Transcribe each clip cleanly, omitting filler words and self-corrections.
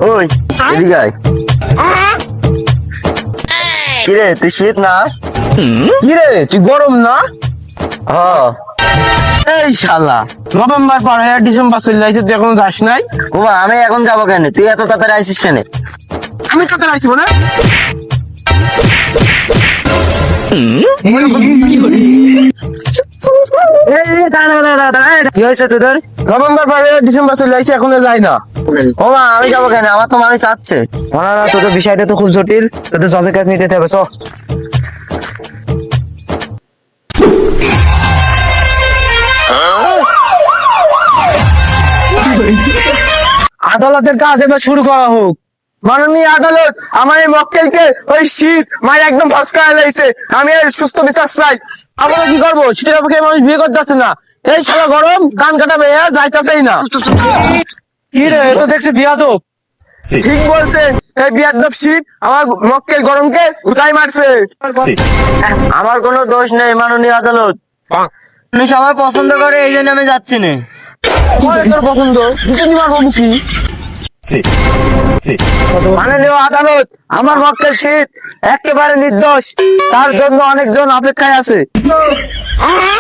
ওই এদিকে আয়। কিরে তুই শীত না? কিরে তুই গরম না? হ্যাঁ। এই শালা নভেম্বর পার হয়ে ডিসেম্বর চলে যাইছে, তুই এখনো যাস নাই? ওমা আমি এখন যাবো কেন? তুই এত তাড়াতাড়ি আইসিস কেন? আমি তোতে রাখবো না। কি হয়েছে তোদের? নভেম্বর পার হয়ে ডিসেম্বর চলে যাইছে, এখনো যাই না। ওমা আমি যাবো কেন? আমার তো মানুষ চাচ্ছে। না না, তোদের বিষয়টা তো খুব জটিল, তোদের জলের কাছে নিতে হবে। চ। আদালতের কাজ এবার শুরু করা হোক। মাননীয় আদালত, আমার এই মক্কেলকে ওই শীত মায়ের একদম ভস্কায় লাইছে। আমি এর সুস্থ বিচার চাই। আমরা কি করবো? শীতের অপেক্ষায় মানুষ বিয়ে করতেছে না। এই শালা গরম গান কাটা বেয়া যাইতেছেই না। কি রে, এ তো দেখছি বিয়াদব। ঠিক বলছেন, এই বিয়াদব শীত আমার মক্কেল গরমকে উঠাই মারছে। আমার কোনো দোষ নেই মাননীয় আদালত। আমি সবাই পছন্দ করে, এই জন্য আমি যাচ্ছি না। তোর পছন্দ দুটো দিবার বাবু কি? মাননীয় আদালত, আমার মক্কেল শীত একেবারে নির্দোষ, তার জন্য অনেকজন অপেক্ষায় আছে।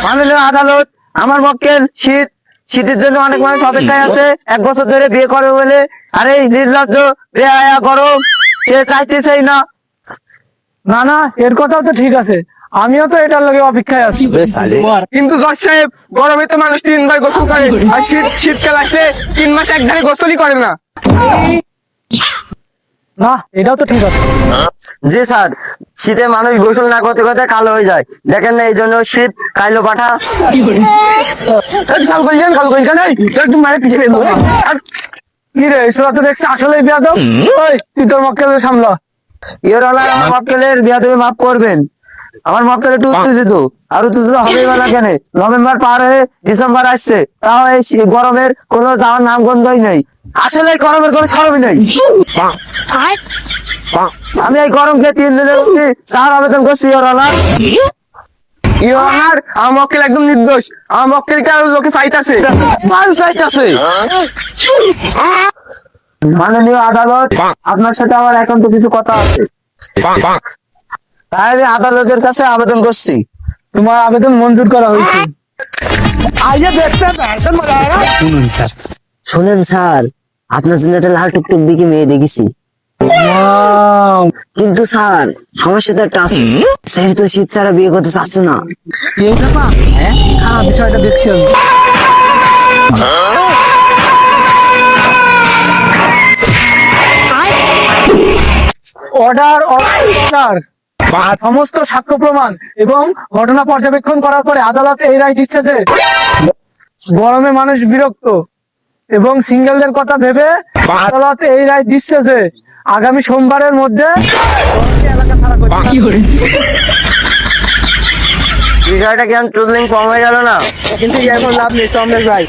মাননীয় আদালত, আমার মক্কেল শীত, শীতের জন্য অনেক মানুষ অপেক্ষায় আছে 1 বছর ধরে বিয়ে করবে বলে। আরে এই নির্লজ্জ বেহায়া গরম, সে চাইতেছেই না। না না, এর কথাও তো ঠিক আছে, আমিও তো এটার লগে অপেক্ষায় আছি। কিন্তু জজ সাহেব, গরমে তো মানুষ 3 বার গোসল করে, আর শীতকাল আসলে 3 মাস একধারে গোসলই করে না। না, এটাও তো ঠিক আছে। জি স্যার, শীতে মানুষ গোসল না করতে করতে কালো হয়ে যায়, দেখেন না? এই জন্য শীত কাইলো পাঠা। একটু মারে পিছিয়ে ফেলবো। কি রে, এসব তো দেখছি আসলেই বিয়াদব। ওই তুই তোর মক্কেলের সামলা। ইওর অনার, আমার মক্কেলের বিয়া তুমি মাফ করবেন। আমার মক্কেল একটু উত্তেজিত, আর উত্তেজিত হবেই বা না কেন? নভেম্বর পার হয়ে ডিসেম্বর আসছে, তাও এই গরমের কোনো যাওয়ার নাম গন্ধই নেই। আসলে এই গরমের কোনো সরমই নেই। আমি এই গরমকে 3 দিনের মধ্যে চার আবেদন করছি ইওর অনার। ইওর অনার, আমার মক্কেল একদম নির্দোষ। আমার মক্কেলকে আর লোকে চাইতাছে, মাল চাইতাছে। মাননীয় আদালত, আপনার সাথে আমার এখন তো কিছু কথা আছে, তাই আমি আদালতের কাছে আবেদন করছি। তোমার আবেদন মঞ্জুর করা হয়েছে। শুনেন স্যার, আপনার জন্য একটা লাল টুকটুক দিকে মেয়ে দেখেছি, কিন্তু স্যার সমস্যাটা একটা আছে। স্যার তো শীত ছাড়া বিয়ে করতে চাচ্ছে না। এই ব্যাপার, খারাপ বিষয়টা দেখছি আমি। Order order. সমস্ত সাক্ষ্য প্রমাণ এবং ঘটনা পর্যবেক্ষণ করার পরে আদালত এই রায় দিচ্ছে যে গরমে মানুষ বিরক্ত এবং সিঙ্গেলদের কথা ভেবে আদালত এই রায় দিচ্ছে যে আগামী সোমবারের মধ্যে এলাকা ছাড়া করতে হবে। বিষয়টা কেমন ট্রুথলিং কম হয়ে গেল না? কিন্তু এখন লাভ নেই, সামনে যাই।